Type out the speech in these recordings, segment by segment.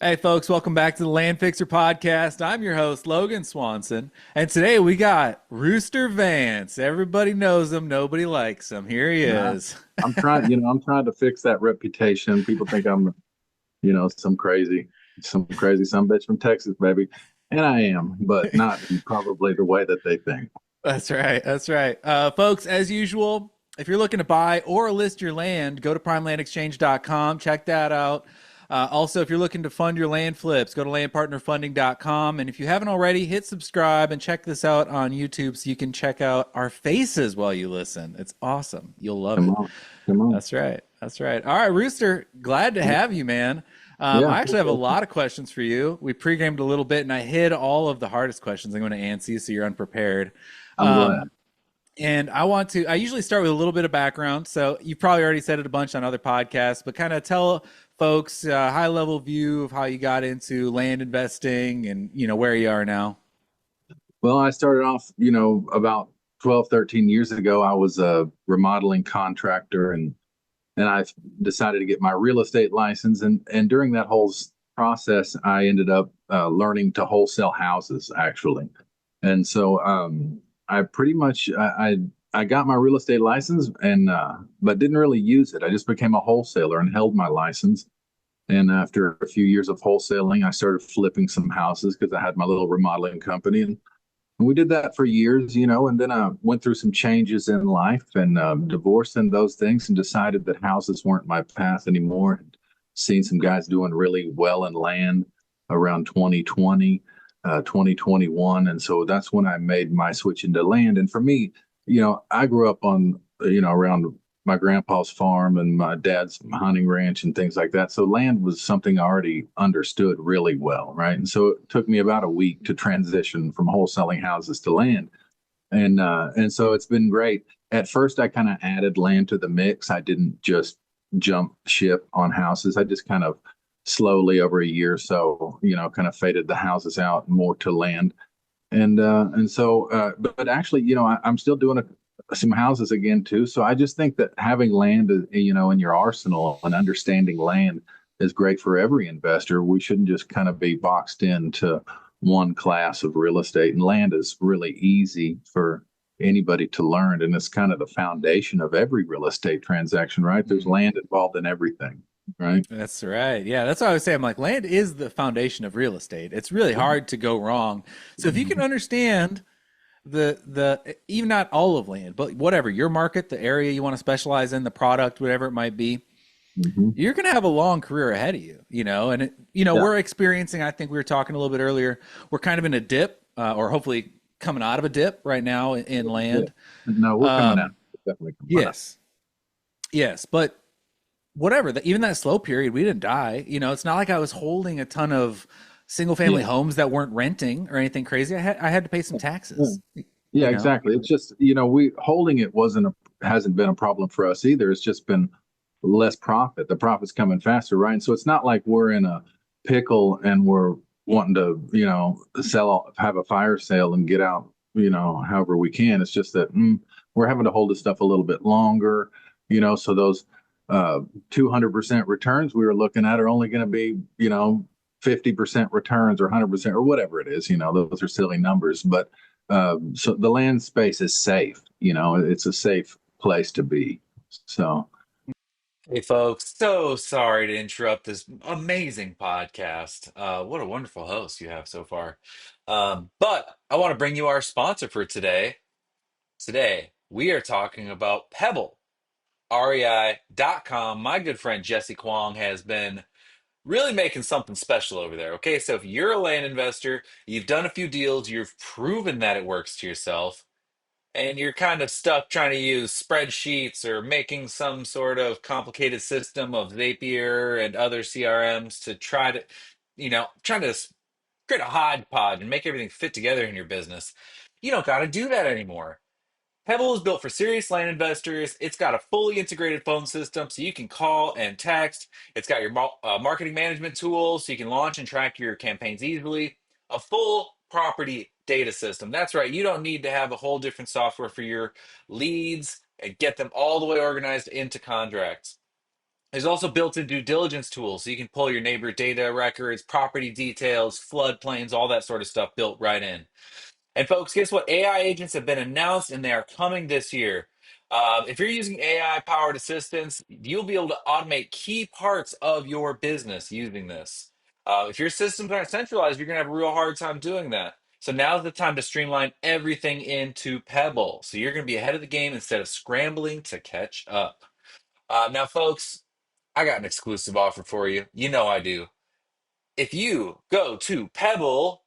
Hey, folks, welcome back to the Land Fixer podcast. I'm your host, Logan Swanson. And today we got Rooster Vance. Everybody knows him, nobody likes him. Here he Nah, is. I'm trying to fix that reputation. People think I'm, some crazy some bitch from Texas, baby. And I am, but not in probably the way that they think. That's right. That's right. Folks, as usual, if you're looking to buy or list your land, go to primelandexchange.com. Check that out. Also, if you're looking to fund your land flips, go to landpartnerfunding.com. And if you haven't already, hit subscribe and check this out on YouTube so you can check out our faces while you listen. It's awesome. You'll love Come it. on, come on. That's right. That's right. All right, Rooster, glad to have you, man. Yeah, I actually have a appreciate lot of questions for you. We pre-gamed a little bit, and I hid all of the hardest questions I'm going to answer you so you're unprepared. I'm glad. Um, and I usually start with a little bit of background. So you've probably already said it a bunch on other podcasts, but kind of tell folks a high level view of how you got into land investing and, where you are now. Well, I started off, about 12, 13 years ago. I was a remodeling contractor and I decided to get my real estate license. And during that whole process, I ended up learning to wholesale houses actually. And so I pretty much I got my real estate license and but didn't really use it. I just became a wholesaler and held my license. And after a few years of wholesaling, I started flipping some houses because I had my little remodeling company. And we did that for years, and then I went through some changes in life and divorce and those things and decided that houses weren't my path anymore. Seen some guys doing really well in land around 2020, 2021. And so that's when I made my switch into land. And for me, I grew up on, around my grandpa's farm and my dad's hunting ranch and things like that. So land was something I already understood really well, right? And so it took me about a week to transition from wholesaling houses to land, and so it's been great. At first, I kind of added land to the mix. I didn't just jump ship on houses. I just kind of slowly over a year or so, kind of faded the houses out more to land, but actually, I'm still doing some houses again too. So I just think that having land, in your arsenal and understanding land is great for every investor. We shouldn't just kind of be boxed into one class of real estate. And land is really easy for anybody to learn, and it's kind of the foundation of every real estate transaction, right? There's Mhm. land involved in everything, right? That's right. Yeah, that's what I was saying. I'm like, land is the foundation of real estate. It's really hard to go wrong. So if you can understand the even not all of land, but whatever your market, the area you want to specialize in, the product, whatever it might be, Mm-hmm. you're going to have a long career ahead of you, and Yeah, we're experiencing, I think we were talking a little bit earlier, we're kind of in a dip, or hopefully coming out of a dip right now in yeah. land. No, we're coming out. Um, Definitely coming out. yes, yes, but whatever, even that slow period, we didn't die. It's not like I was holding a ton of single family Yeah. homes that weren't renting or anything crazy. I had to pay some Yeah. taxes, Yeah, you know? exactly. It's just, we holding it hasn't been a problem for us either. It's just been less profit. The profit's coming faster, right? And so it's not like we're in a pickle and we're wanting to, have a fire sale and get out, however we can. It's just that we're having to hold this stuff a little bit longer, so those 200% returns we were looking at are only going to be, 50% returns or 100% or whatever it is, those are silly numbers, but so the land space is safe. It's a safe place to be. So Hey, folks. So sorry to interrupt this amazing podcast. What a wonderful host you have so far. But I want to bring you our sponsor for today. Today, we are talking about Pebble, REI.com. My good friend Jesse Kwong has been really making something special over there. Okay, so if you're a land investor, you've done a few deals, you've proven that it works to yourself, and you're kind of stuck trying to use spreadsheets or making some sort of complicated system of Zapier and other CRMs to try to, trying to create a hodgepodge and make everything fit together in your business. You don't got to do that anymore. Pebble is built for serious land investors. It's got a fully integrated phone system so you can call and text. It's got your marketing management tools so you can launch and track your campaigns easily. A full property data system. That's right. You don't need to have a whole different software for your leads and get them all the way organized into contracts. There's also built-in due diligence tools, so you can pull your neighbor data records, property details, floodplains, all that sort of stuff built right in. And folks, guess what? AI agents have been announced and they are coming this year. If you're using AI powered assistants, you'll be able to automate key parts of your business using this. If your systems aren't centralized, you're going to have a real hard time doing that. So now's the time to streamline everything into Pebble. So you're going to be ahead of the game instead of scrambling to catch up. Now, folks, I got an exclusive offer for you. You know I do. If you go to pebblerei.com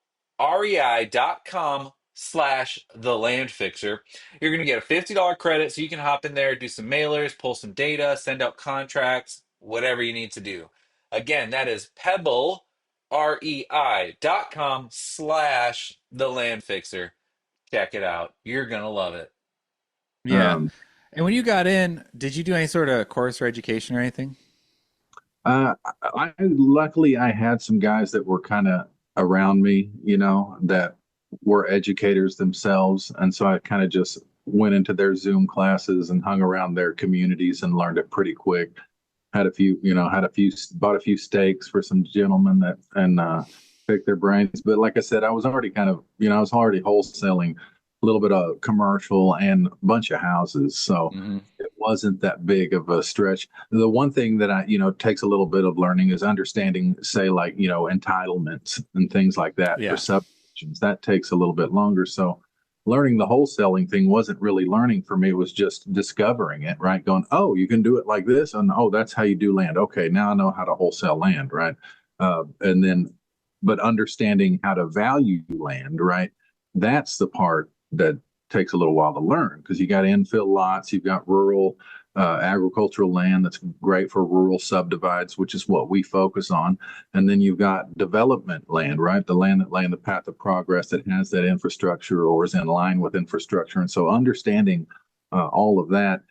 / the land fixer, you're going to get a $50 credit so you can hop in there, do some mailers, pull some data, send out contracts, whatever you need to do. Again, that is pebblerei.com / the land fixer. Check it out. You're going to love it. Yeah. Um, And when you got in, did you do any sort of course or education or anything? luckily I had some guys that were kind of around me, that were educators themselves, and so I kind of just went into their Zoom classes and hung around their communities and learned it pretty quick. Bought a few steaks for some gentlemen that and picked their brains. But like I said, I was already I was already wholesaling a little bit of commercial and a bunch of houses, so Hmm. it wasn't that big of a stretch. The one thing that takes a little bit of learning is understanding, say, like, entitlements and things like that for Yeah. subdivisions. That takes a little bit longer. So learning the wholesaling thing wasn't really learning for me. It was just discovering it, right? Going, oh, you can do it like this. And oh, that's how you do land. Okay, now I know how to wholesale land, right? And then, but understanding how to value land, right? That's the part that takes a little while to learn, because you got infill lots, you've got rural agricultural land that's great for rural subdivides, which is what we focus on. And then you've got development land, right? The land that lay in the path of progress that has that infrastructure or is in line with infrastructure. And so understanding all of that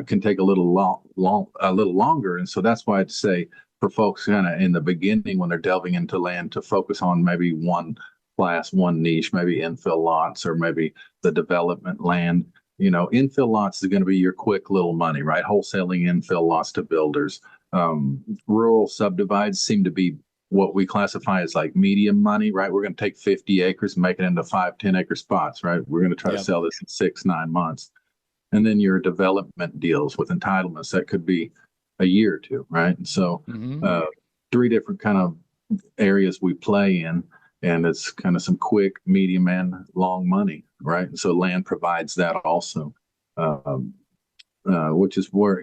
can take a little longer. And so that's why I'd say for folks kind of in the beginning when they're delving into land to focus on maybe one class, one niche, maybe infill lots or maybe the development land. Infill lots is going to be your quick little money, right? Wholesaling infill lots to builders. Rural subdivides seem to be what we classify as like medium money, right? We're going to take 50 acres and make it into 5, 10 acre spots, right? We're going to try to Yep. sell this in 6, 9 months. And then your development deals with entitlements that could be a year or two, right? And so, Hmm. uh, three different kind of areas we play in, and it's kind of some quick, medium, and long money, right? And so land provides that also, um, which is where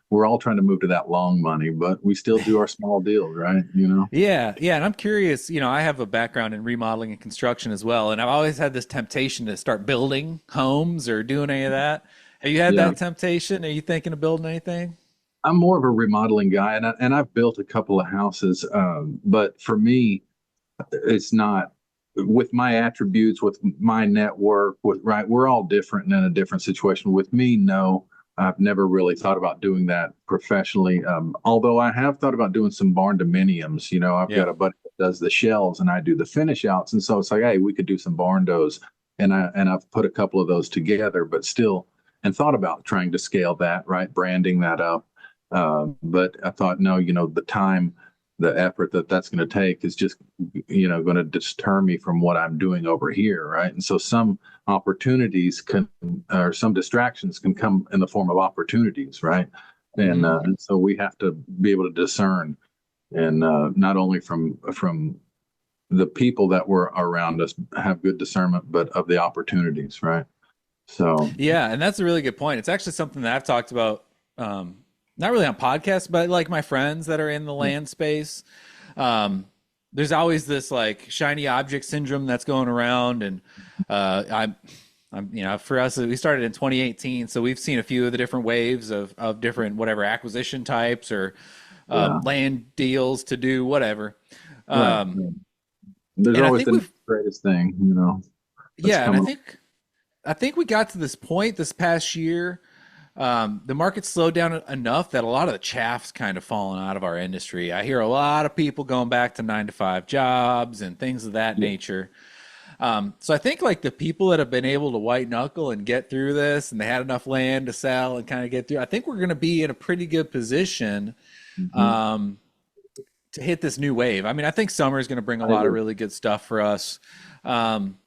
we're all trying to move to that long money, but we still do our small deals, right? Yeah, yeah, and I'm curious, I have a background in remodeling and construction as well, and I've always had this temptation to start building homes or doing any of that. Have you had Yeah, that temptation? Are you thinking of building anything? I'm more of a remodeling guy, and I've built a couple of houses, but for me, it's not with my attributes, with my network, with right. We're all different and in a different situation. With me, no, I've never really thought about doing that professionally. Although I have thought about doing some barn dominiums. I've Yeah. got a buddy that does the shells and I do the finish outs. And so it's like, hey, we could do some barn doors. I've put a couple of those together, but still, and thought about trying to scale that, right? Branding that up. But I thought, no, the time, the effort that's going to take is just going to deter me from what I'm doing over here, right? And so some opportunities can, or some distractions can come in the form of opportunities, right? Hmm. And so we have to be able to discern, and not only from the people that were around us have good discernment, but of the opportunities, right? So Yeah, and that's a really good point. It's actually something that I've talked about, not really on podcasts, but like my friends that are in the yeah, land space. Um, there's always this like shiny object syndrome that's going around, and I'm, for us, we started in 2018, so we've seen a few of the different waves of different whatever acquisition types or yeah, land deals to do whatever. right. Um, Right. There's and I always think the we've, greatest thing, that's yeah, and coming. I think we got to this point this past year. The market slowed down enough that a lot of the chaff's kind of fallen out of our industry. I hear a lot of people going back to 9 to 5 jobs and things of that Yeah. nature. So I think like the people that have been able to white knuckle and get through this and they had enough land to sell and kind of get through, I think we're going to be in a pretty good position Mhm. um, to hit this new wave. I mean, I think summer is going to bring a I lot of agree. really good stuff for us. Um,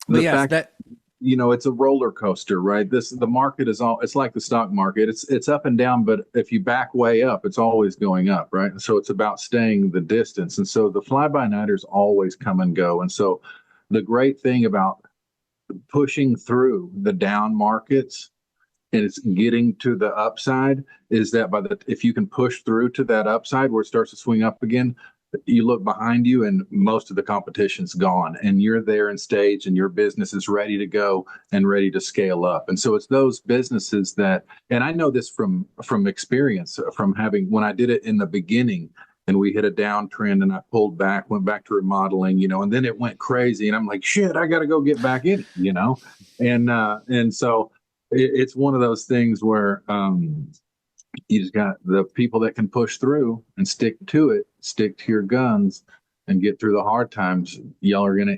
but The yes, fact, that it's a roller coaster, right? The market is all, it's like the stock market. It's up and down, but if you back way up, it's always going up, right? And so it's about staying the distance. And so the fly by nighters always come and go. And so the great thing about pushing through the down markets and it's getting to the upside is that if you can push through to that upside where it starts to swing up again, you look behind you and most of the competition's gone and you're there in stage and your business is ready to go and ready to scale up. And so it's those businesses that, and I know this from experience, from having, when I did it in the beginning and we hit a downtrend and I pulled back, went back to remodeling, and then it went crazy and I'm like, shit, I got to go get back in it. And so it's one of those things where you just got the people that can push through and stick to it, stick to your guns, and get through the hard times. Y'all are gonna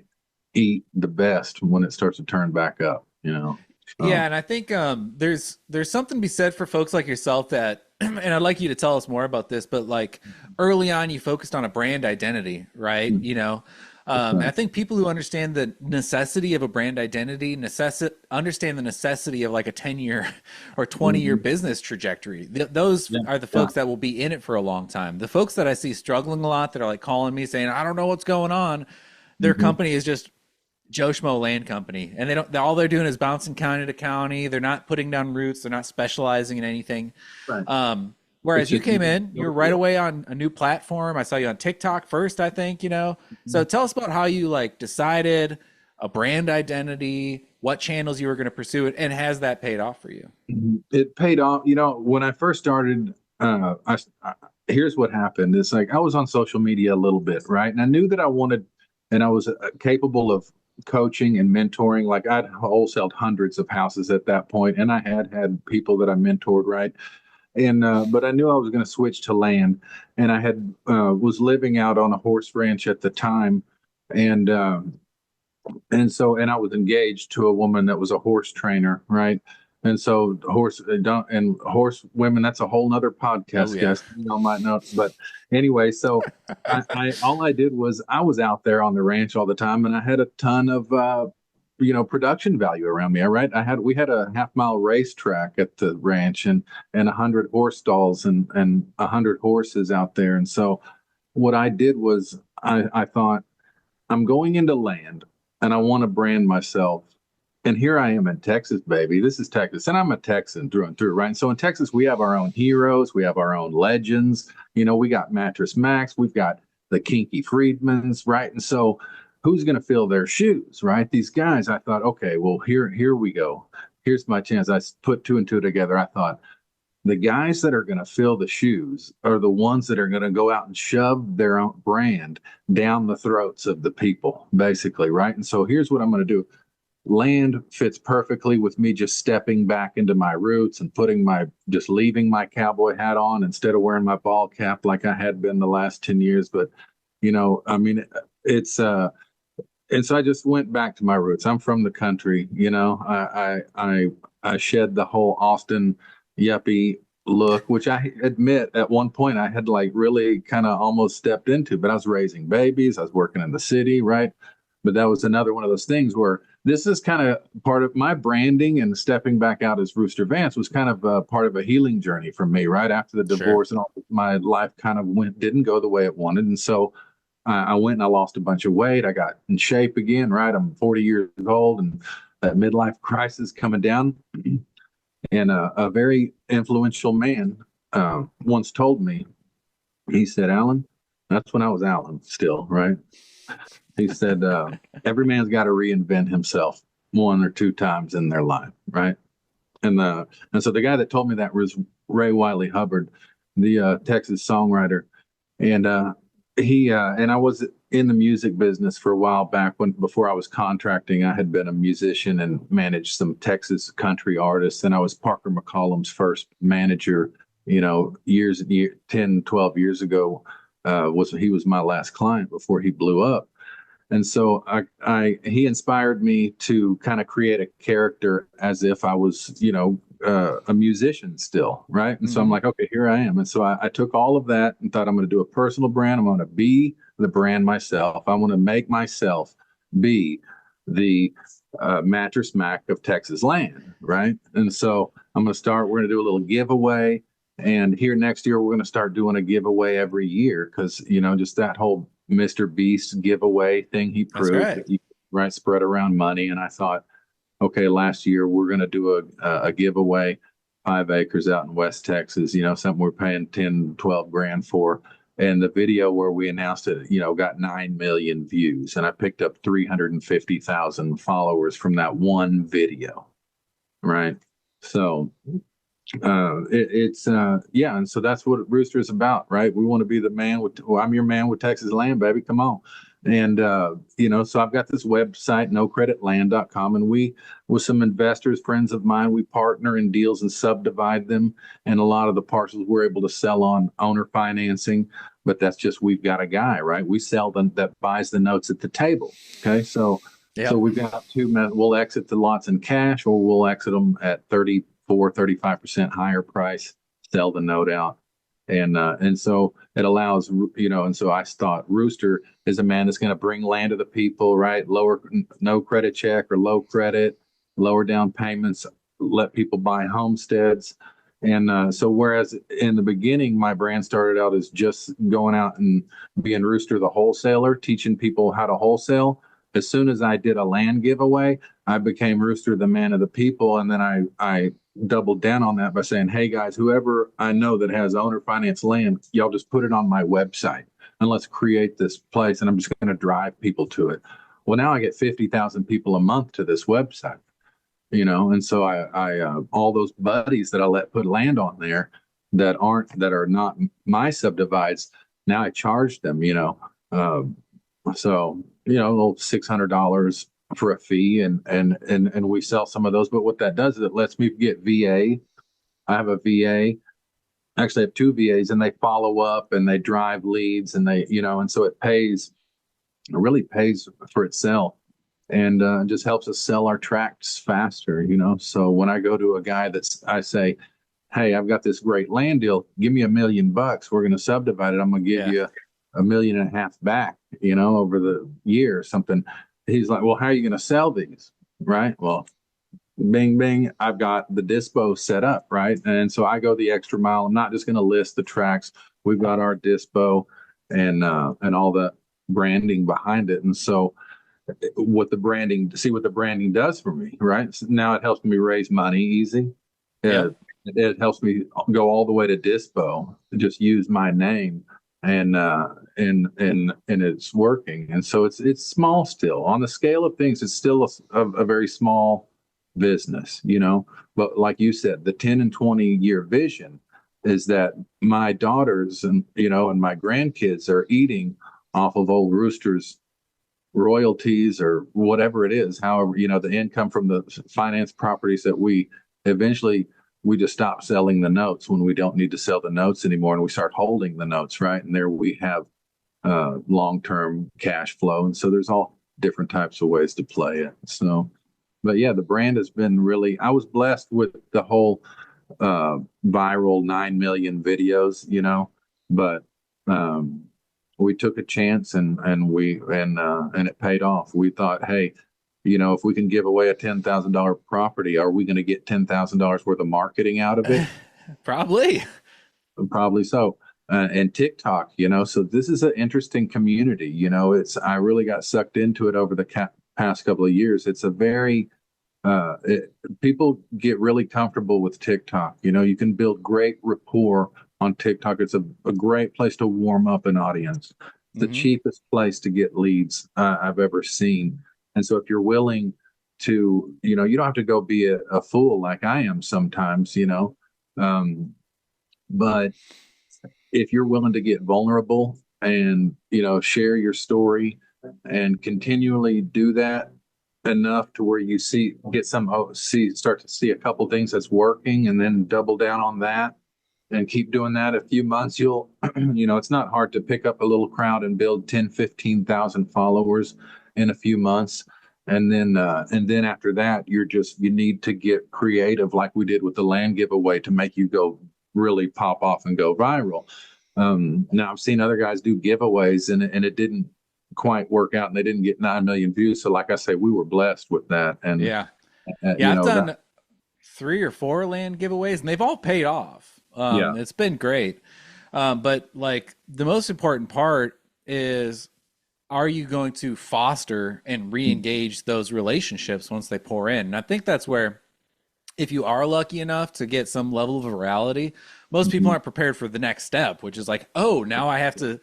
eat the best when it starts to turn back up. yeah, So, and I think there's something to be said for folks like yourself that, and I'd like you to tell us more about this, but like early on, you focused on a brand identity, right? And I think people who understand the necessity of a brand identity understand the necessity of like a 10-year or 20-year mhm. business trajectory. Those Yeah, are the yeah. folks that will be in it for a long time. The folks that I see struggling a lot that are like calling me saying, I don't know what's going on. Their Hmm. company is just Joe Schmo Land Company, and they don't. All they're doing is bouncing county to county. They're not putting down roots. They're not specializing in anything. Right. Whereas It's you just came in, you're right feel. away on a new platform. I saw you on TikTok first, I think. So tell us about how you like decided a brand identity, what channels you were going to pursue it, and has that paid off for you? It paid off. When I first started, here's what happened. It's like I was on social media a little bit, right? And I knew that I wanted, and I was capable of coaching and mentoring. Like I'd wholesaled hundreds of houses at that point, and I had people that I mentored, right? And but I knew I was going to switch to land, and I had was living out on a horse ranch at the time, and and I was engaged to a woman that was a horse trainer, right? And so horse don't and horse women, that's a whole nother Oh podcast, yeah. guys. Y'all might know. But anyway, so I all I did was I was out there on the ranch all the time and I had a ton of production value around me. All right. We had a half-mile racetrack at the ranch and 100 horse stalls and 100 horses out there. And so what I did was I thought I'm going into land and I want to brand myself. And here I am in Texas, baby. This is Texas. And I'm a Texan through and through, right? And so in Texas, we have our own heroes, we have our own legends. We got Mattress Max, we've got the Kinky Friedmans, right? And so who's going to fill their shoes, right? These guys, I thought, okay, well, here we go. Here's my chance. I put two and two together. I thought, the guys that are going to fill the shoes are the ones that are going to go out and shove their own brand down the throats of the people, basically, right? And so here's what I'm going to do. Land fits perfectly with me just stepping back into my roots and just leaving my cowboy hat on instead of wearing my ball cap like I had been the last 10 years. But, I mean, it's, and so I just went back to my roots. I'm from the country. I shed the whole Austin yuppie look, which I admit at one point I had like really kind of almost stepped into, but I was raising babies, I was working in the city, right? But that was another one of those things where this is kind of part of my branding and stepping back out as Rooster Vance was kind of a part of a healing journey for me, right? After the Sure. divorce and all, my life kind of didn't go the way it wanted. And so I went and I lost a bunch of weight. I got in shape again, right? I'm 40 years old and that midlife crisis coming down. And a very influential man once told me, he said, Alan, that's when I was Alan still, right? He said, every man's got to reinvent himself one or two times in their life, right? And so the guy that told me that was Ray Wiley Hubbard, the Texas songwriter. And and I was in the music business for a while back before I was contracting. I had been a musician and managed some Texas country artists, and I was Parker McCollum's first manager. 10, 12 years ago, he was my last client before he blew up. And so he inspired me to kind of create a character as if I was, a musician still, right? And so I'm Hmm. like, okay, here I am. And so I took all of that and thought I'm going to do a personal brand. I'm going to be the brand myself. I want to make myself be the Mattress Mac of Texas land, right? And so I'm going to start. We're going to do a little giveaway. And here next year, we're going to start doing a giveaway every year because, just that whole Mr. Beast giveaway thing he That's proved right. that you right spread around money. And I thought, okay, last year we're going to do a giveaway, 5 acres out in West Texas, something we're paying 10, 12 grand for. And the video where we announced it, got 9 million views. And I picked up 350,000 followers from that one video. Right. So yeah, and so that's what Rooster is about, right? We want to be the man with, well, I'm your man with Texas land, baby, come on. And so I've got this website, nocreditland.com, and we, with some investors, friends of mine, we partner in deals and subdivide them, and a lot of the parcels we're able to sell on owner financing. But that's just, we've got a guy, right? We sell them that buys the notes at the table. Okay, so Yep. we've got we'll exit the lots in cash, or we'll exit them at 35% higher price, sell the note out. And so it allows, and so I thought Rooster is a man that's going to bring land to the people, right? Lower, no credit check or low credit, lower down payments, let people buy homesteads. And so whereas in the beginning, my brand started out as just going out and being Rooster the wholesaler, teaching people how to wholesale. As soon as I did a land giveaway, I became Rooster the man of the people. And then I doubled down on that by saying, hey guys, whoever I know that has owner finance land, y'all just put it on my website and let's create this place. And I'm just going to drive people to it. Well, now I get 50,000 people a month to this website, and so I all those buddies that I let put land on there that are not my subdivides, now I charge them, so a little $600 for a fee, and we sell some of those. But what that does is it lets me get VA. I have a VA. Actually, I have two VAs, and they follow up and they drive leads, and and so it pays. It really pays for itself, and just helps us sell our tracts faster. So when I go to a guy I say, hey, I've got this great land deal. Give me $1 million. We're going to subdivide it. I'm going to give Yeah. you 1.5 million back, over the year or something. He's like, well, how are you going to sell these? Right. Well, bing, bing. I've got the dispo set up. Right. And so I go the extra mile. I'm not just going to list the tracks. We've got our dispo and all the branding behind it. And so what the branding does for me. Right. So now it helps me raise money easy. Yep. It helps me go all the way to dispo, just use my name, and it's working. And so it's small still on the scale of things. It's still a very small business, but like you said, the 10 and 20-year vision is that my daughters and my grandkids are eating off of old Rooster's royalties or whatever it is, however, the income from the finance properties that we just stop selling the notes when we don't need to sell the notes anymore, and we start holding the notes, right? And there we have long-term cash flow. And so there's all different types of ways to play it. So, but yeah, the brand has been I was blessed with the whole viral 9 million videos, but we took a chance and it paid off. We thought, hey, if we can give away a $10,000 property, are we going to get $10,000 worth of marketing out of it? Probably. Probably so. And TikTok, so this is an interesting community. I really got sucked into it over the past couple of years. It's a very people get really comfortable with TikTok. You can build great rapport on TikTok. It's a great place to warm up an audience. It's the Hmm. cheapest place to get leads I've ever seen. And so if you're willing to, you don't have to go be a fool like I am sometimes, but if you're willing to get vulnerable and, share your story and continually do that enough to where you start to see a couple things that's working, and then double down on that and keep doing that a few months, you'll, it's not hard to pick up a little crowd and build 10, 15,000 followers. in a few months. And then after that, you need to get creative, like we did with the land giveaway, to make you go really pop off and go viral. Now I've seen other guys do giveaways, and it didn't quite work out, and they didn't get 9 million views. So, like I say, we were blessed with that, and Yeah. Yeah, you I've know that. done 3 or 4 land giveaways and they've all paid off. Yeah. It's been great. But like the most important part is, are you going to foster and re-engage those relationships once they pour in? And I think that's where, if you are lucky enough to get some level of virality, most people Mhm. aren't prepared for the next step, which is like, oh, now I have to Yeah.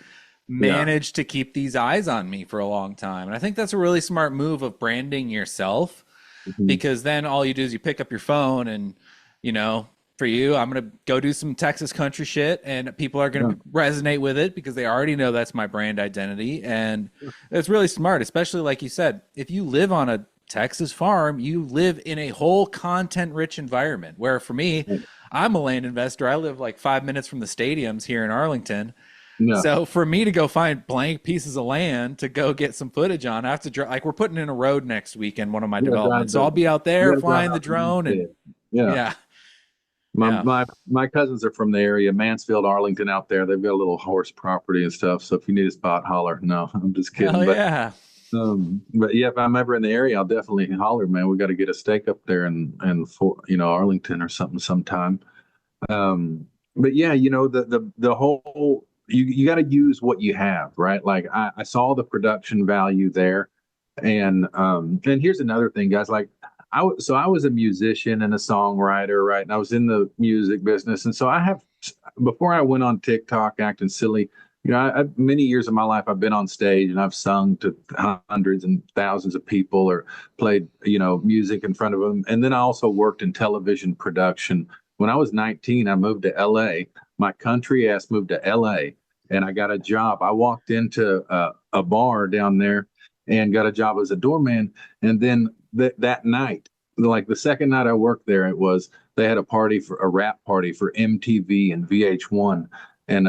manage to keep these eyes on me for a long time. And I think that's a really smart move of branding yourself, Mhm. because then all you do is you pick up your phone and, you know, for you, I'm going to go do some Texas country shit and people are going Yeah. to resonate with it because they already know that's my brand identity. And it's really smart, especially like you said, if you live on a Texas farm, you live in a whole content rich environment. Where for me, I'm a land investor. I live like 5 minutes from the stadiums here in Arlington. Yeah. So for me to go find blank pieces of land to go get some footage on, I have to drive. Like we're putting in a road next week in one of my You gotta drive developments, so the I'll be out you there gotta drive flying the out the drone and Mansfield. Yeah. yeah, My yeah. my my cousins are from the area, Mansfield, Arlington out there. They've got a little horse property and stuff. So if you need a spot, holler. No, I'm just Hell kidding. yeah. But yeah, if I'm ever in the area, I'll definitely holler, man. We got to get a steak up there and for Arlington or something sometime. But yeah, the whole you got to use what you have, right? Like I saw the production value there, and here's another thing, guys. Like I was a musician and a songwriter, right? And I was in the music business, and so I have before I went on TikTok acting silly. Many years of my life I've been on stage and I've sung to hundreds and thousands of people or played, music in front of them. And then I also worked in television production. When I was 19, I moved to LA. My country ass moved to LA and I got a job. I walked into a bar down there and got a job as a doorman. And then that night, like the second night I worked there, they had a rap party for MTV and VH1. And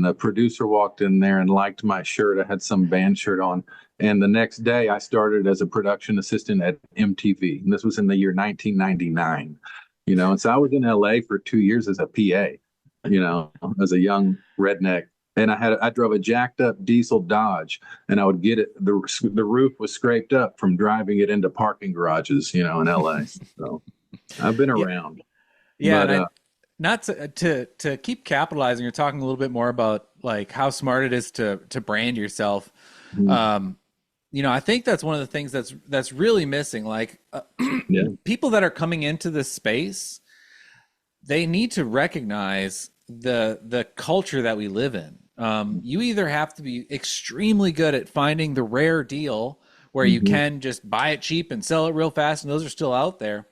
the producer walked in there and liked my shirt. I had some band shirt on. And the next day I started as a production assistant at MTV. And this was in the year 1999. And so I was in LA for 2 years as a PA, as a young redneck. And I drove a jacked up diesel Dodge, and I would get it. The roof was scraped up from driving it into parking garages, in LA. So I've been Yeah, around, yeah, and but I not to keep capitalizing. You're talking a little bit more about like how smart it is to brand yourself. Um, I think that's one of the things that's really missing. Like yeah, people that are coming into this space, they need to recognize the culture that we live in. You either have to be extremely good at finding the rare deal where you hmm can just buy it cheap and sell it real fast, and those are still out there.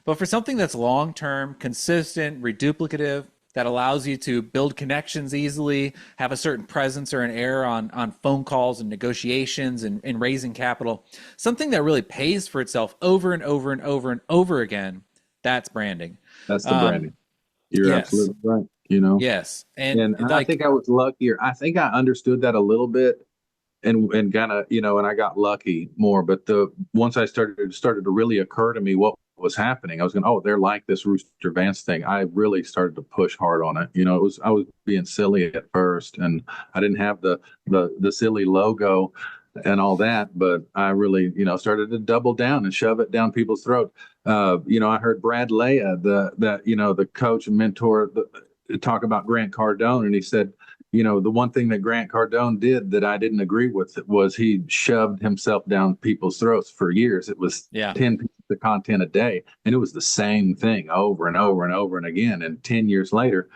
But for something that's long term, consistent, reduplicative, that allows you to build connections easily, have a certain presence or an air on phone calls and negotiations and raising capital, something that really pays for itself over and over and over and over again, that's branding. that's the Um, branding. You're yes, absolutely right. yes. And And I think like, I was luckier. I think I understood that a little bit and kind of, and I got lucky more. But the once I started to really occur to me what was happening, I was going, oh, they're like this Rooster Vance thing. I really started to push hard on it. I was being silly at first, and I didn't have the silly logo and all that, but I really, started to double down and shove it down people's throat. I heard Brad Leah, the coach and mentor, talk about Grant Cardone, and he said, the one thing that Grant Cardone did that I didn't agree with was he shoved himself down people's throats for years. It was yeah, 10 pieces of content a day, and it was the same thing over and over and over and again. And 10 years later,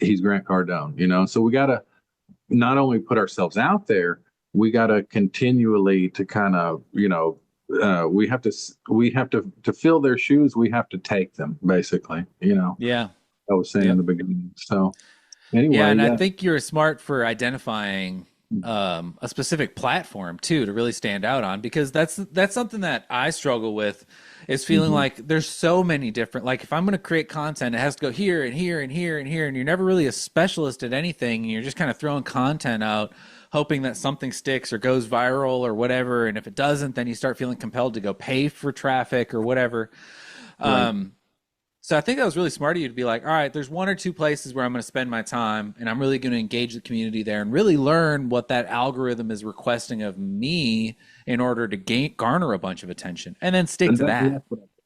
he's Grant Cardone. So we got to not only put ourselves out there, we got to continually to kind of, we have to fill their shoes. We have to take them basically, yeah, I was saying in yep. the beginning. So Yeah, anyway, and I yeah. think you're smart for identifying a specific platform too to really stand out on, because that's something that I struggle with, is feeling Hmm. like there's so many different, like if I'm going to create content, it has to go here and here and here and here, and you're never really a specialist at anything, and you're just kind of throwing content out hoping that something sticks or goes viral or whatever, and if it doesn't, then you start feeling compelled to go pay for traffic or whatever. Right. um so I think that was really smart of you to be like, all right, there's one or two places where I'm going to spend my time, and I'm really going to engage the community there and really learn what that algorithm is requesting of me in order to garner a bunch of attention, and then stick And to that.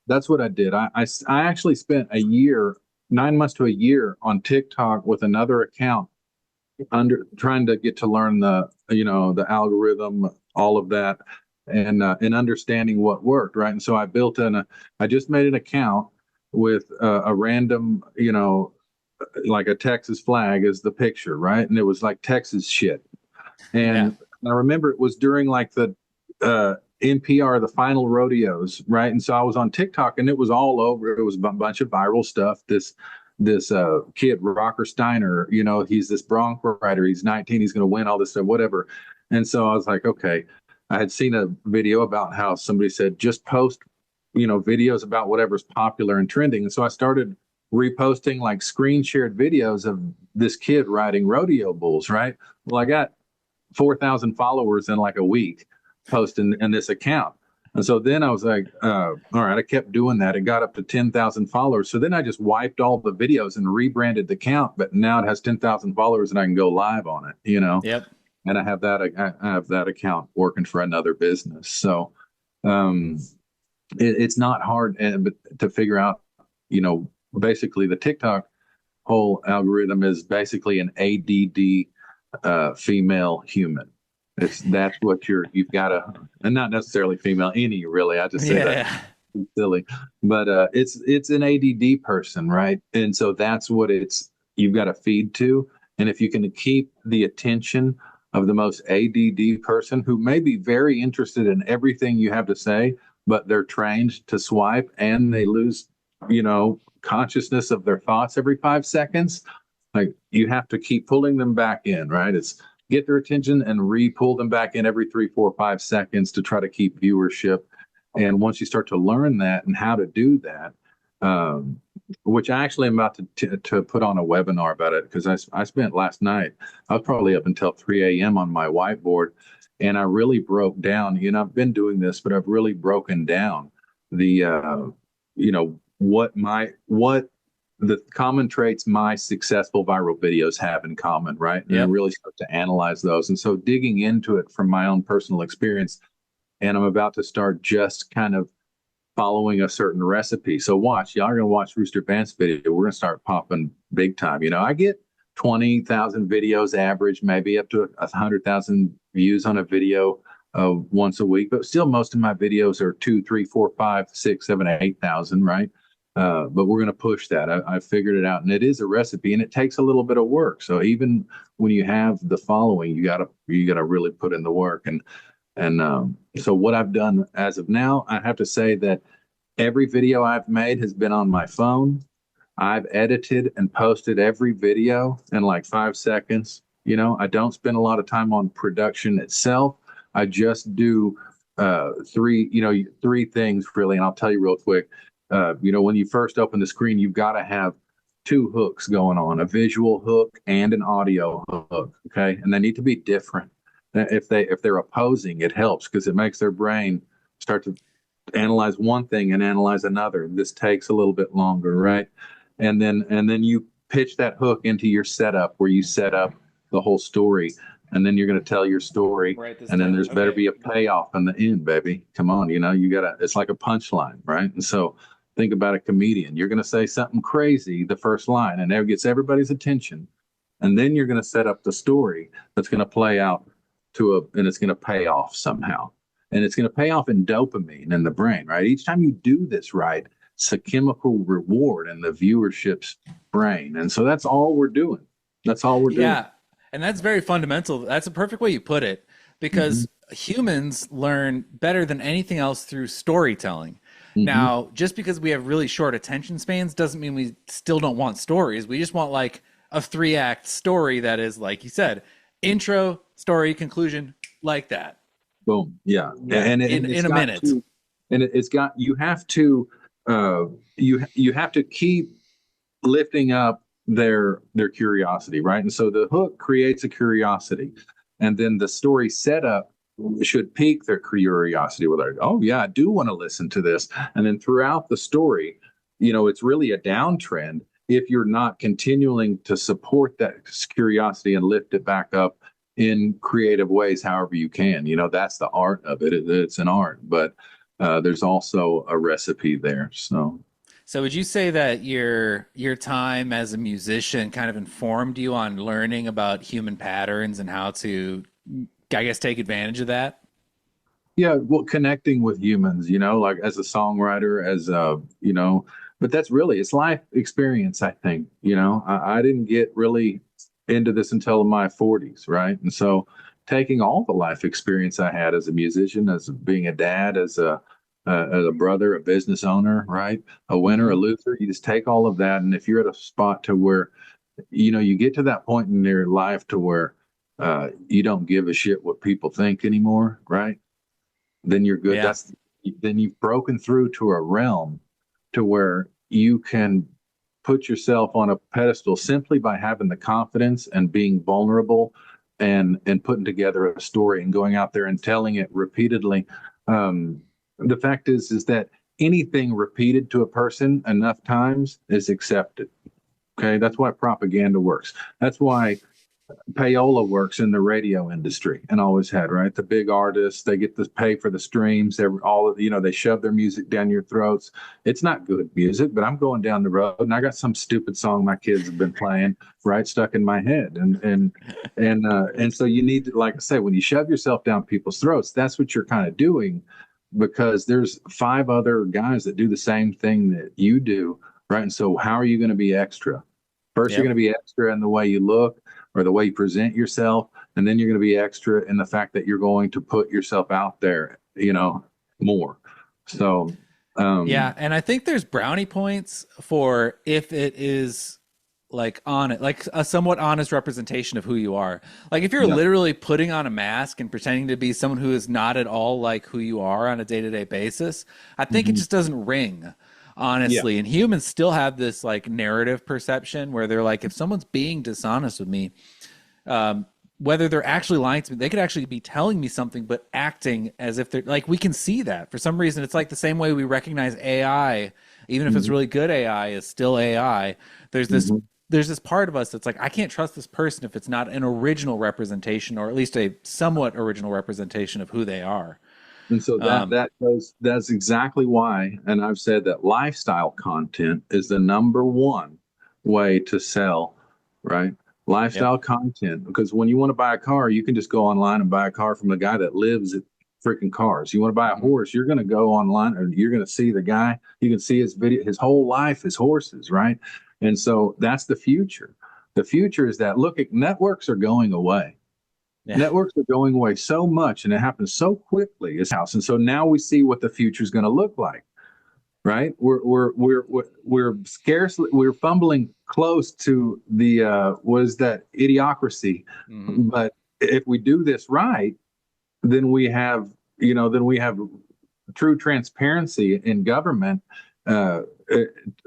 that's what I did. I actually spent a year, 9 months to a year on TikTok with another account under trying to get to learn the algorithm, all of that, and understanding what worked, right? And so I just made an account with a random, like a Texas flag as the picture, right? And it was like Texas shit. Yeah. And I remember it was during like the NPR, the final rodeos, right? And so I was on TikTok, and it was all over. It was a bunch of viral stuff. This kid, Rocker Steiner, he's this Bronco rider. He's 19. He's going to win all this stuff, whatever. And so I was like, okay. I had seen a video about how somebody said just post, videos about whatever's popular and trending. And so I started reposting like screen shared videos of this kid riding rodeo bulls, right? Well, I got 4,000 followers in like a week posting in this account. And so then I was like, all right, I kept doing that. It got up to 10,000 followers. So then I just wiped all the videos and rebranded the account, but now it has 10,000 followers and I can go live on it. Yep. And I have that account working for another business. So um, it's not hard to figure out, basically the TikTok whole algorithm is basically an ADD female human. That's what you've got to, and not necessarily female, any really. I just say that Yeah. silly, but it's an ADD person, right? And so that's what you've got to feed to. And if you can keep the attention of the most ADD person who may be very interested in everything you have to say, but they're trained to swipe and they lose, consciousness of their thoughts every 5 seconds. Like you have to keep pulling them back in, right? It's get their attention and re-pull them back in every 3, 4, 5 seconds to try to keep viewership. And once you start to learn that and how to do that, um, which I actually am about to put on a webinar about it, because I spent last night, I was probably up until 3 a.m. on my whiteboard, and I really broke down. I've been doing this, but I've really broken down the, what the common traits my successful viral videos have in common, right? And then Yep. really start to analyze those. And so digging into it from my own personal experience, and I'm about to start just kind of following a certain recipe. So watch, y'all are gonna watch Rooster Vance video. We're gonna start popping big time. I get 20,000 videos average, maybe up to 100,000 views on a video once a week, but still most of my videos are 2, 3, 4, 5, 6, 7, 8,000, right? But we're going to push that. I figured it out, and it is a recipe, and it takes a little bit of work. So even when you have the following, you gotta really put in the work. And so what I've done as of now, I have to say that every video I've made has been on my phone. I've edited and posted every video in like 5 seconds. I don't spend a lot of time on production itself. I just do three things really, and I'll tell you real quick. When you first open the screen, you've got to have two hooks going on, a visual hook and an audio hook. Okay. And they need to be different. If they're opposing, it helps because it makes their brain start to analyze one thing and analyze another. This takes a little bit longer, right? And then you pitch that hook into your setup where you set up the whole story, and then you're going to tell your story, Write this and then down. there's better Okay. be a payoff in the end, baby. Come on, you gotta. It's like a punchline, right? And so think about a comedian. You're going to say something crazy the first line, and that gets everybody's attention, and then you're going to set up the story that's going to play out and it's going to pay off somehow. And it's going to pay off in dopamine in the brain, right? Each time you do this right, it's a chemical reward in the viewership's brain. And so that's all we're doing. That's all we're doing. Yeah. And that's very fundamental. That's a perfect way you put it, Mm-hmm. because humans learn better than anything else through storytelling. Mm-hmm. Now, just because we have really short attention spans doesn't mean we still don't want stories. We just want like a 3-act story that is, like you said, intro, story, conclusion, like that. Boom. Yeah. Yeah, And it's in a got minute. to, and it's got, you have to, you have to keep lifting up their curiosity, right? And so the hook creates a curiosity, and then the story setup should pique their curiosity. With like, oh yeah, I do want to listen to this. And then throughout the story, it's really a downtrend if you're not continuing to support that curiosity and lift it back up in creative ways, however you can. That's the art of it. It's an art, but there's also a recipe there. So would you say that your time as a musician kind of informed you on learning about human patterns and how to, I guess, take advantage of that? Yeah, well, connecting with humans, like as a songwriter, but that's really, it's life experience, I think. I didn't get really into this until my 40s, right? And so taking all the life experience I had as a musician, as being a dad, as a brother, a business owner, right? A winner, a Hmm. loser, you just take all of that. And if you're at a spot to where, you get to that point in your life to where you don't give a shit what people think anymore, right? Then you're good. Yeah. Then you've broken through to a realm to where you can put yourself on a pedestal simply by having the confidence and being vulnerable and putting together a story and going out there and telling it repeatedly. The fact is that anything repeated to a person enough times is accepted. Okay, that's why propaganda works. That's why payola works in the radio industry and always had, right? The big artists, they get to pay for the streams. They shove their music down your throats. It's not good music, but I'm going down the road and I got some stupid song my kids have been playing, right, stuck in my head. And so you need to, like I say, when you shove yourself down people's throats, that's what you're kind of doing, because there's 5 other guys that do the same thing that you do, right? And so how are you going to be extra? First, you're Yep. going to be extra in the way you look or the way you present yourself. And then you're going to be extra in the fact that you're going to put yourself out there, more. So, Yeah, and I think there's brownie points for if it is like on it, like a somewhat honest representation of who you are. Like if you're yeah. literally putting on a mask and pretending to be someone who is not at all like who you are on a day-to-day basis, I think it Mhm. just doesn't ring, Yeah. honestly. And humans still have this like narrative perception where they're like, if someone's being dishonest with me, um, whether they're actually lying to me, they could actually be telling me something, but acting as if they're like, we can see that for some reason. It's like the same way we recognize AI, even if it's Mhm. really good AI, is still AI. There's this Mhm. there's this part of us that's like, I can't trust this person if it's not an original representation, or at least a somewhat original representation of who they are. And so Um, that's exactly why, and I've said that lifestyle content is the number one way to sell, right? yep. Lifestyle content, because when you want to buy a car, you can just go online and buy a car from a guy that lives at freaking cars. You want to buy a Mhm. horse, you're going to go online and you're going to see the guy. You can see his video, his whole life, his horses, right? And so that's the future. The future is that, look, networks are going away. Yeah. Networks are going away so much and it happens so quickly. It's house. And so now we see what the future is going to look like, right? We're scarcely, we're fumbling close to the what is that, idiocracy. Hmm. But if we do this right, then we have true transparency in government, uh,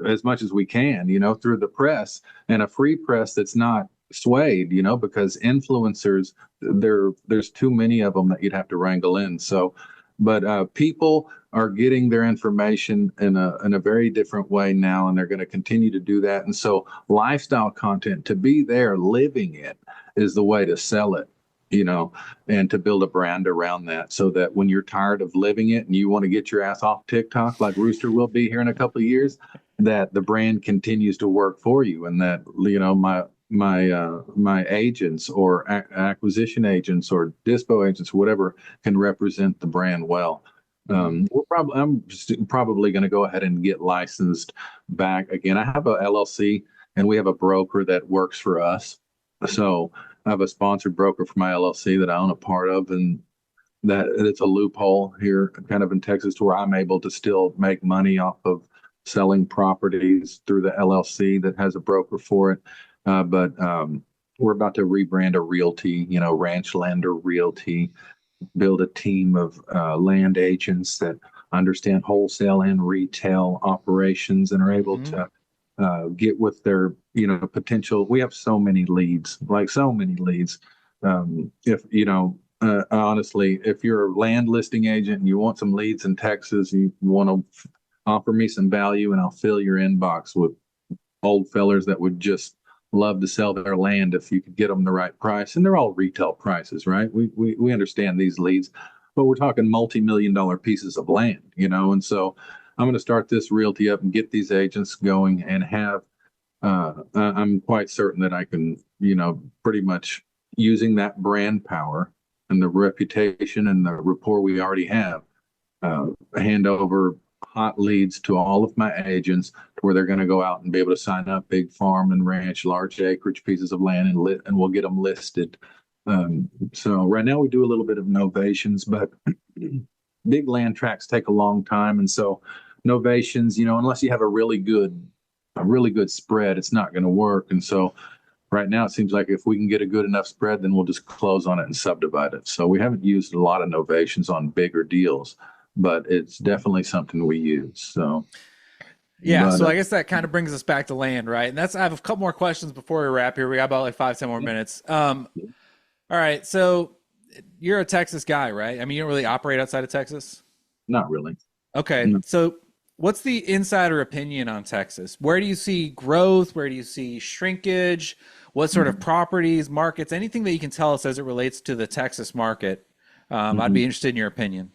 as much as we can, through the press, and a free press that's not swayed, because influencers, there's too many of them that you'd have to wrangle in. So, but people are getting their information in a very different way now, and they're going to continue to do that. And so, lifestyle content, to be there living it, is the way to sell it. And to build a brand around that, so that when you're tired of living it and you want to get your ass off TikTok, like Rooster will be here in a couple of years, that the brand continues to work for you, and that my agents or acquisition agents or dispo agents, whatever, can represent the brand well. Hmm. I'm probably going to go ahead and get licensed back again. I have a LLC and we have a broker that works for us. So I have a sponsored broker for my LLC that I own a part of, and that it's a loophole here, kind of in Texas, to where I'm able to still make money off of selling properties through the LLC that has a broker for it. But we're about to rebrand a realty, Ranch Lander Realty, build a team of land agents that understand wholesale and retail operations and are able Hmm. to get with their potential. We have so many leads, like so many leads. If honestly, if you're a land listing agent and you want some leads in Texas, you want to offer me some value, and I'll fill your inbox with old fellers that would just love to sell their land if you could get them the right price. And they're all retail prices, right? We understand these leads, but we're talking multi-million-dollar pieces of land, and so I'm going to start this realty up and get these agents going and have I'm quite certain that I can, pretty much using that brand power and the reputation and the rapport we already have, hand over hot leads to all of my agents to where they're going to go out and be able to sign up big farm and ranch, large acreage pieces of land, and we'll get them listed. So right now we do a little bit of novations, but big land tracts take a long time, and so novations, unless you have a really good spread, it's not going to work. And so right now it seems like if we can get a good enough spread, then we'll just close on it and subdivide it. So we haven't used a lot of novations on bigger deals, but it's definitely something we use. So, Yeah, but so I guess that kind of brings us back to land, right? And I have a couple more questions before we wrap here. We got about like 5, 10 more minutes. All right, so you're a Texas guy, right? I mean, you don't really operate outside of Texas. not really. Okay, No. so what's the insider opinion on Texas? Where do you see growth? Where do you see shrinkage? What sort of Mhm. properties, markets, anything that you can tell us as it relates to the Texas market? I'd Mhm. be interested in your opinion.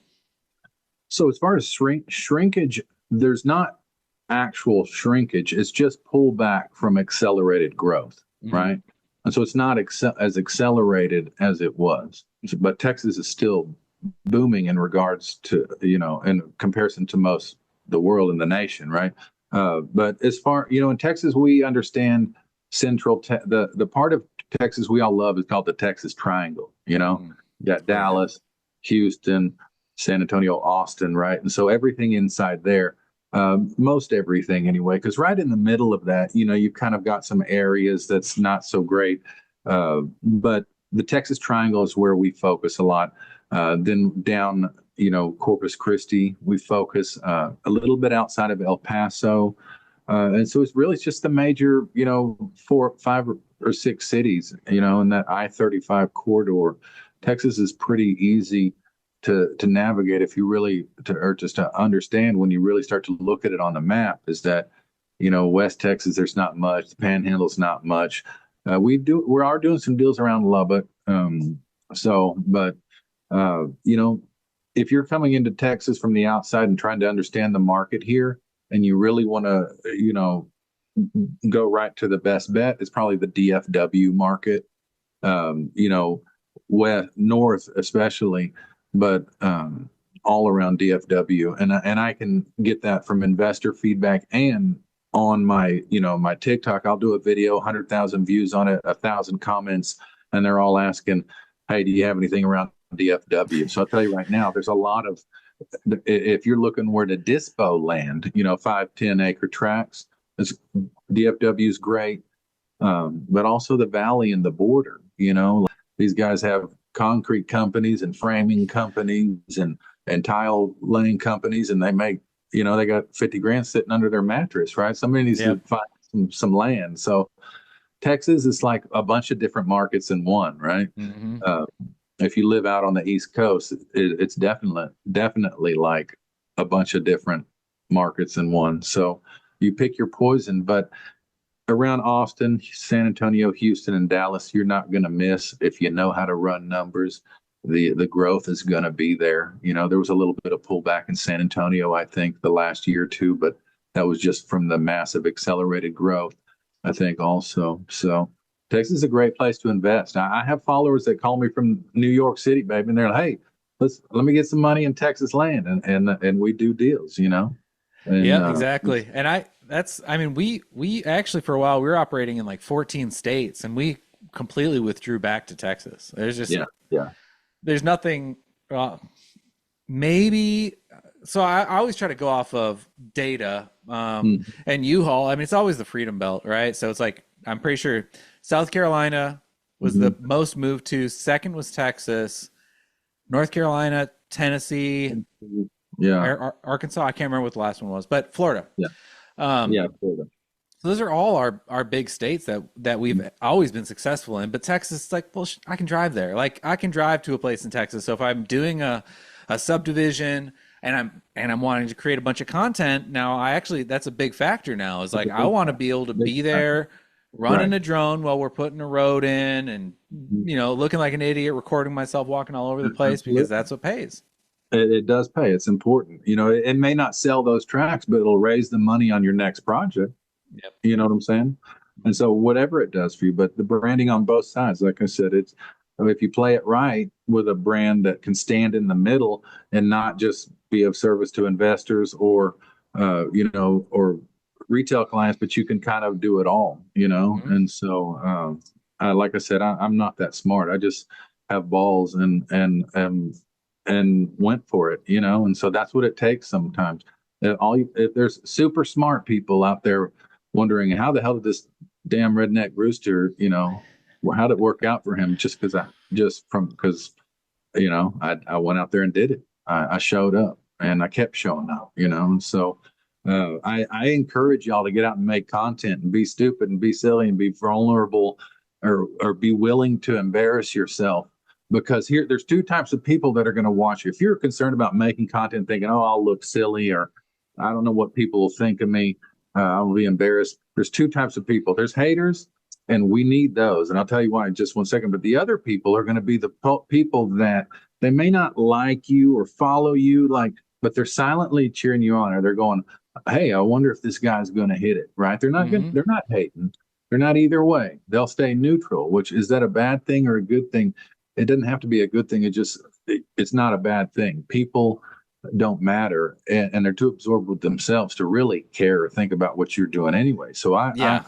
So as far as shrinkage, there's not actual shrinkage. It's just pullback from accelerated growth, Hmm. right? And so it's not as accelerated as it was. But Texas is still booming in regards to, in comparison to most the world and the nation, right? But as far, in Texas, we understand the part of Texas we all love is called the Texas Triangle. Hmm. You got Oh yeah. Dallas, Houston, San Antonio, Austin, right? And so everything inside there, most everything anyway, because right in the middle of that, you've kind of got some areas that's not so great. But the Texas Triangle is where we focus a lot. Then down, Corpus Christi, we focus a little bit outside of El Paso. And so it's just the major, 4, 5, or 6 cities, in that I-35 corridor. Texas is pretty easy to navigate if you really or just to understand when you really start to look at it on the map. Is that West Texas, there's not much. The Panhandle's not much. We are doing some deals around Lubbock. But if you're coming into Texas from the outside and trying to understand the market here, and you really want to go right to the best bet, it's probably the DFW market. West north especially, but all around DFW, and I can get that from investor feedback and on my TikTok. I'll do a video, 100,000 views on it, 1,000 comments, and they're all asking, "Hey, do you have anything around DFW?" So I'll tell you right now, there's a lot of if you're looking where to dispo land, 5, 10 acre tracts, DFW is great, but also the valley and the border. These guys have concrete companies and framing companies and tile laying companies, and they make they got 50 grand sitting under their mattress, right? Somebody needs to Yep. find some land. So Texas is like a bunch of different markets in one, right? Hmm. Uh, if you live out on the East Coast, it's definitely like a bunch of different markets in one. So you pick your poison, but around Austin, San Antonio, Houston, and Dallas, you're not going to miss if you know how to run numbers. The growth is going to be there. There was a little bit of pullback in San Antonio, I think, the last year or two, but that was just from the massive accelerated growth, I think, also. So Texas is a great place to invest. I have followers that call me from New York City, baby, and they're like, "Hey, let me get some money in Texas land," and we do deals. And Yeah, exactly. And I mean, we actually for a while we were operating in like 14 states, and we completely withdrew back to Texas. yeah, yeah. There's nothing. Uh, maybe. So I always try to go off of data. Mm-hmm. And U-Haul. I mean, it's always the Freedom Belt, right? So it's like I'm pretty sure South Carolina, was the most moved to. Second was Texas, North Carolina, Tennessee, Yeah, Arkansas. I can't remember what the last one was, but Florida. yeah, Um, yeah. Florida. so those are all our big states that we've always been successful in. But Texas, like, well, I can drive there. Like, I can drive to a place in Texas. So if I'm doing a subdivision and I'm wanting to create a bunch of content, now I actually that's a big factor now. Is like I want to be able to be there running Right. a drone while we're putting a road in and Mhm. looking like an idiot, recording myself walking all over the place because Absolutely. that's what pays. It does pay. It's important. It may not sell those tracks, but it'll raise the money on your next project. Yep. You know what I'm saying? And so whatever it does for you, but the branding on both sides, like I said, if you play it right with a brand that can stand in the middle and not just be of service to investors or retail clients, but you can kind of do it all, Mhm. And so, like I said, I'm not that smart. I just have balls and went for it, And so that's what it takes sometimes. If there's super smart people out there wondering how the hell did this damn redneck rooster, how did it work out for him? Because I went out there and did it. I showed up and I kept showing up, And so I encourage y'all to get out and make content and be stupid and be silly and be vulnerable or be willing to embarrass yourself. Because there's two types of people that are going to watch you. If you're concerned about making content, thinking, "Oh, I'll look silly," or "I don't know what people will think of me," I'll be embarrassed. There's two types of people. There's haters, and we need those. And I'll tell you why in just one second. But the other people are going to be the people that they may not like you or follow you, but they're silently cheering you on, or they're going, "Hey, I wonder if this guy's going to hit it." Right? Mhm. They're not hating. They're not either way. They'll stay neutral. Which is that a bad thing or a good thing? It doesn't have to be a good thing. It's not a bad thing. People don't matter, and they're too absorbed with themselves to really care or think about what you're doing anyway. So Yeah.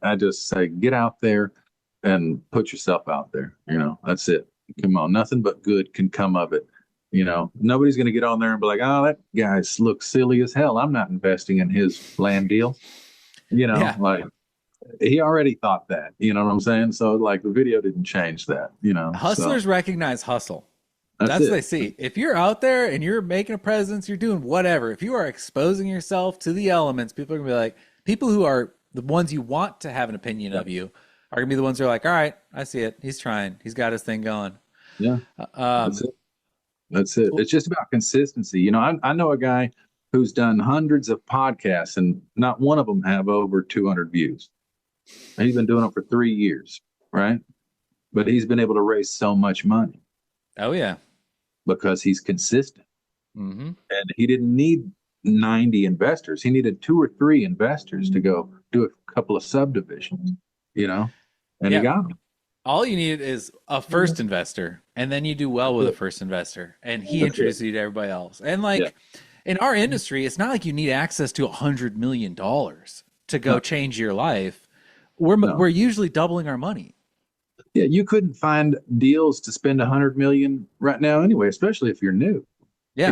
I just say get out there and put yourself out there. That's it. Come on, nothing but good can come of it. Nobody's going to get on there and be like, "Oh, that guy looks silly as hell. I'm not investing in his land deal." Yeah. Like he already thought that. You know what I'm saying? So like the video didn't change that. So Hustlers recognize hustle. that's That's what it. they see. If you're out there and you're making a presence, you're doing whatever. If you are exposing yourself to the elements, people are gonna be like, people who are the ones you want to have an opinion Yeah. of you are gonna be the ones who are like, all right, I see it. He's trying. He's got his thing going. Yeah. That's Um, it. That's it. It's just about consistency. I know a guy who's done hundreds of podcasts and not one of them have over 200 views. And he's been doing it for 3 years, right? But he's been able to raise so much money oh yeah. because he's consistent. Hmm. And he didn't need 90 investors. He needed two or three investors to go do a couple of subdivisions, you know, and he Yeah. got them. All you need is a first investor, and then you do well with a first investor, and he That's it. introduces you to everybody else. And Yeah. like in our industry, it's not like you need access to $100 million to go No, change your life. We're no. usually doubling our money. Yeah, you couldn't find deals to spend 100 million right now anyway, especially if you're new. Yeah.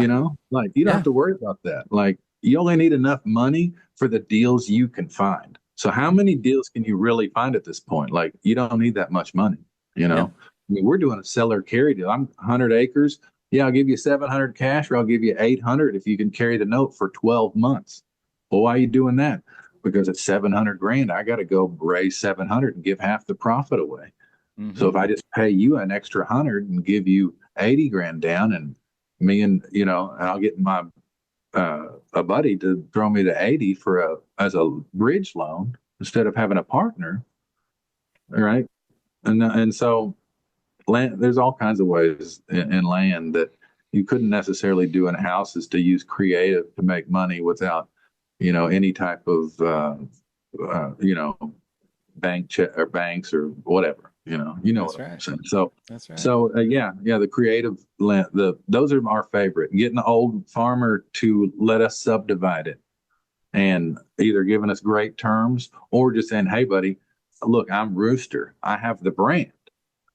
Like you don't have Yeah. to worry about that. Like you only need enough money for the deals you can find. So how many deals can you really find at this point? Like you don't need that much money, you Yeah. know. I mean, we're doing a seller carry deal. I'm 100 acres. Yeah, I'll give you 700 cash, or I'll give you 800 if you can carry the note for 12 months. Well, why are you doing that? Because it's 700 grand. I got to go raise 700 and give half the profit away. So Hmm. if I just pay you an extra 100 and give you 80 grand down, and and I'll get my a buddy to throw me the 80 as a bridge loan instead of having a partner, right? And so land, there's all kinds of ways in land that you couldn't necessarily do in houses to use creative to make money without any type of uh, you know bank check or banks or whatever. You know That's what I'm right. saying. So, That's right. so yeah, the creative land, those are our favorite. Getting the old farmer to let us subdivide it and either giving us great terms or just saying, "Hey, buddy, look, I'm Rooster. I have the brand.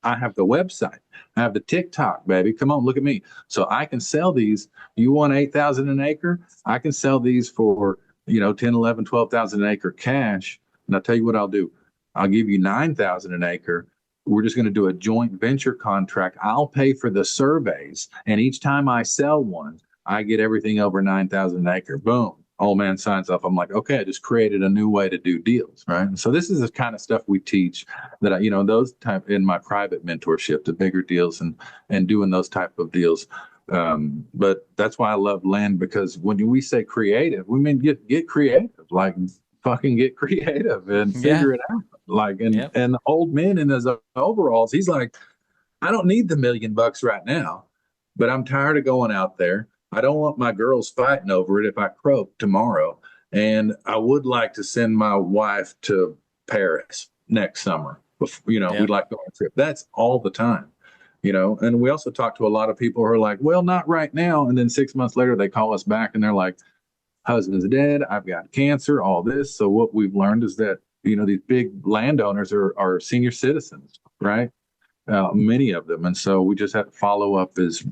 I have the website. I have the TikTok, baby. Come on, look at me. So I can sell these. You want 8,000 an acre? I can sell these for 10, 11, 12,000 an acre cash. And I'll tell you what I'll do. I'll give you 9,000 an acre we're just going to do a joint venture contract. I'll pay for the surveys, and each time I sell one, I get everything over 9,000 an acre. Boom. Old man signs off. I'm like, okay, I just created a new way to do deals, right? And so this is the kind of stuff we teach that those type in my private mentorship, the bigger deals and doing those type of deals. But that's why I love land, because when we say creative, we mean get creative, like fucking get creative and figure it out. Like, and the old man in his overalls, he's like, I don't need the $1,000,000 right now, but I'm tired of going out there. I don't want my girls fighting over it if I croak tomorrow. And I would like to send my wife to Paris next summer. We'd like to go on a trip. That's all the time, And we also talk to a lot of people who are like, well, not right now. And then 6 months later, they call us back and they're like, husband's dead. I've got cancer, all this. So what we've learned is that, these big landowners are senior citizens, right? Many of them. And so we just have to follow up is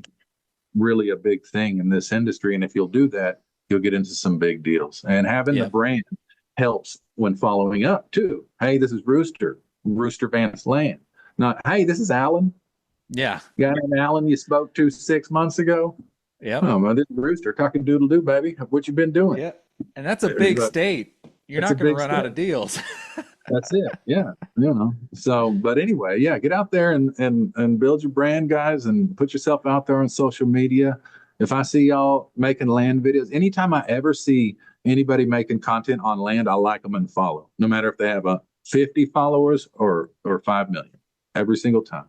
really a big thing in this industry. And if you'll do that, you'll get into some big deals. And having the brand helps when following up too. Hey, this is Rooster Vance Land. Not, hey, this is Alan. Yeah. Guy named Alan you spoke to 6 months ago. Yeah. Oh, well, this is Rooster. Cock-a-doodle-doo, baby. What you been doing? Yeah. And that's a big state. You're not going to run out of deals. That's it. Yeah. So, but anyway, get out there and build your brand, guys, and put yourself out there on social media. If I see y'all making land videos, anytime I ever see anybody making content on land, I like them and follow, no matter if they have 50 followers or 5 million, every single time.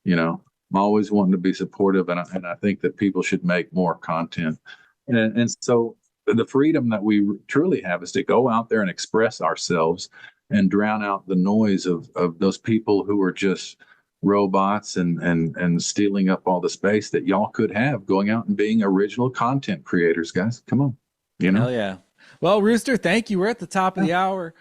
I'm always wanting to be supportive, and I think that people should make more content. And so the freedom that we truly have is to go out there and express ourselves and drown out the noise of those people who are just robots and stealing up all the space that y'all could have, going out and being original content creators, guys. Come on. Hell yeah. Well, Rooster, thank you. We're at the top of the hour.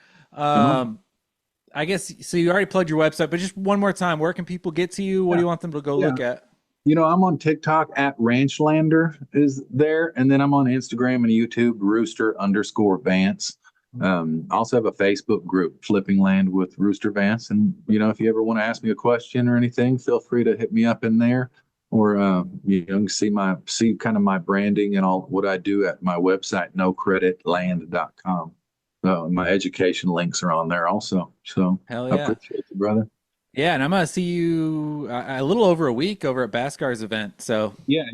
I guess, so you already plugged your website, but just one more time, where can people get to you? What do you want them to go look at? I'm on TikTok at Ranchland is there. And then I'm on Instagram and YouTube, Rooster_Vance. I also have a Facebook group, Flipping Land with Rooster Vance. And, if you ever want to ask me a question or anything, feel free to hit me up in there, or, you can see kind of my branding and all what I do at my website, nocreditland.com. My education links are on there also. So hell yeah. I appreciate you, brother. Yeah. And I'm going to see you a little over a week over at Bascar's event. So yeah.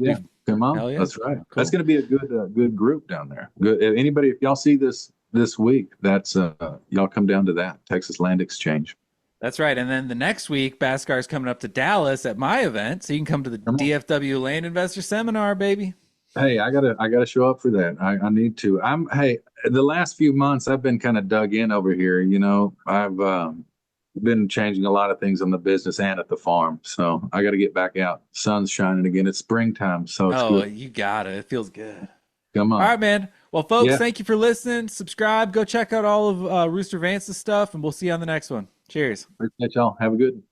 Come on. Hell yeah. That's right. Cool. That's going to be a good group down there. Good. Anybody, if y'all see this week, that's y'all come down to that Texas Land Exchange. That's right. And then the next week, Bascar's coming up to Dallas at my event, so you can come to the DFW Land Investor Seminar, baby. Hey, I gotta show up for that. I need to. The last few months I've been kind of dug in over here. I've been changing a lot of things on the business and at the farm, so I got to get back out. Sun's shining again. It's springtime, so it's good. You got it. It feels good. Come on. All right, man. Well, folks, thank you for listening. Subscribe. Go check out all of Rooster Vance's stuff, and we'll see you on the next one. Cheers. Appreciate y'all. Have a good one.